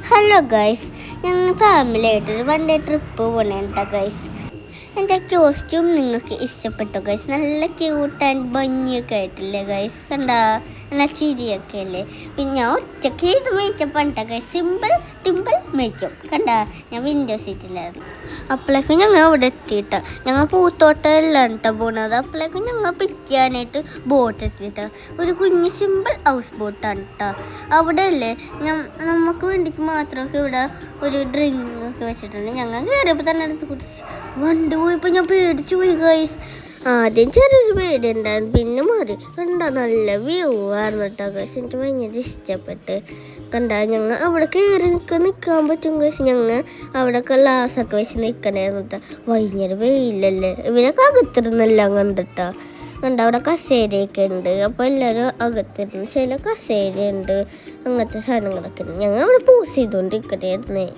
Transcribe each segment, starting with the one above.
Hello guys, ഞങ്ങൾ family ആയിട്ടൊരു 1 day trip പോകണേട്ടാ guys. എൻ്റെ കോസ്റ്റ്യൂം നിങ്ങൾക്ക് ഇഷ്ടപ്പെട്ടോ ഗൈസ്? നല്ല ക്യൂട്ട് ആൻഡ് ഭംഗിയൊക്കെ ആയിട്ടില്ലേ ഗൈസ്? കണ്ടാ നല്ല ചിരിയൊക്കെ അല്ലേ? പിന്നെ ഞാൻ ഒറ്റയ്ക്ക് ഇത് മേക്കപ്പ് കണ്ടാ ഗൈസ്, ടിമ്പിൾ മേക്കപ്പ് കണ്ടാ. ഞാൻ വിൻഡോ സീറ്റിലായിരുന്നു. അപ്പോഴേക്കും ഞങ്ങൾ അവിടെ എത്തിയിട്ട. ഞങ്ങൾ പൂത്തോട്ടമെല്ലാം കേട്ടോ പോണത്. അപ്പോഴേക്കും ഞങ്ങൾ പിക്കാനായിട്ട് ബോട്ട് എത്തിയിട്ട് ഒരു കുഞ്ഞ് സിമ്പിൾ ഹൗസ് ബോട്ടാണ് കേട്ടോ. അവിടെ അല്ലേ നമുക്ക് വേണ്ടിക്ക് മാത്രമൊക്കെ ഇവിടെ ഒരു ഡ്രിങ്ക് ഒക്കെ വെച്ചിട്ടുണ്ട്. ഞങ്ങൾ കയറിയപ്പോൾ തന്നെ അടുത്ത് കുടിച്ച് വണ്ടി പോയപ്പോൾ ഞാൻ പേടിച്ചു പോയി ഗൈസ്. ആദ്യം ചെറിയൊരു പേടിയുണ്ടായിരുന്നു, പിന്നെ മാറി. കണ്ടാ നല്ല വ്യൂ ആയിരുന്നു കേട്ടോ ഗൈസ്. എനിക്ക് ഭയങ്കര ഇഷ്ടപ്പെട്ട്. കണ്ടാ ഞങ്ങൾ അവിടെ കയറി നിൽക്കാൻ പറ്റും ഗൈസ്. ഞങ്ങൾ അവിടെയൊക്കെ ഗ്ലാസ്സൊക്കെ വെച്ച് നിൽക്കണായിരുന്നു കേട്ടോ. ഭയങ്കര വെയിലല്ലേ, ഇവരൊക്കെ അകത്തിരുന്നെല്ലാം കണ്ടിട്ടാ. കണ്ട അവിടെ കസേരയൊക്കെ ഉണ്ട്. അപ്പോൾ എല്ലാവരും അകത്തിരുന്ന് ചില കസേരയുണ്ട്, അങ്ങനത്തെ സാധനങ്ങളൊക്കെ ഉണ്ട്. ഞങ്ങൾ അവിടെ പോസ് ചെയ്തുകൊണ്ടിരിക്കണായിരുന്നേ.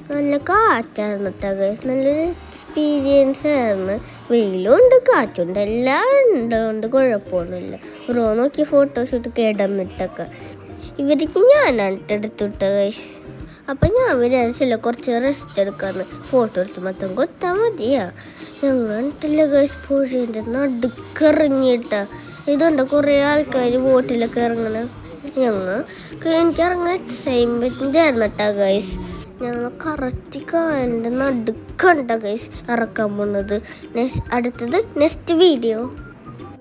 നല്ല കാറ്റായിരുന്നു കേട്ടോ ഗൈസ്. നല്ലൊരു എക്സ്പീരിയൻസ് ആയിരുന്നു. വെയിലുണ്ട് കാറ്റുണ്ട് എല്ലാം ഉണ്ടോണ്ട് കുഴപ്പമൊന്നുമില്ല. റോ നോക്കി ഫോട്ടോഷൂട്ട് കിടന്നിട്ടൊക്കെ ഇവർക്ക് ഞാനാണ് എടുത്തുവിട്ട ഗൈസ്. അപ്പം ഞാൻ വിചാരിച്ചില്ല കുറച്ച് റെസ്റ്റ് എടുക്കാമെന്ന്. ഫോട്ടോ എടുത്ത് മൊത്തം കൊത്താൻ മതിയാ. ഞങ്ങളിട്ടില്ല ഗൈസ്, പുഴേൻ്റെ നടുക്കിറങ്ങിയിട്ടാ. ഇതുണ്ട് കുറേ ആൾക്കാർ ബോട്ടിലൊക്കെ ഇറങ്ങണ. എനിക്ക് ഇറങ്ങാൻ എക്സൈറ്റ്മെൻ്റ് ആയിരുന്നു കേട്ടോ ഗൈസ്. ഞങ്ങൾ കറക്റ്റ് കാലിൻ്റെ നടുക്കണ്ട ഗൈസ് ഇറക്കാൻ പോകുന്നത്. അടുത്തത് നെക്സ്റ്റ് വീഡിയോ.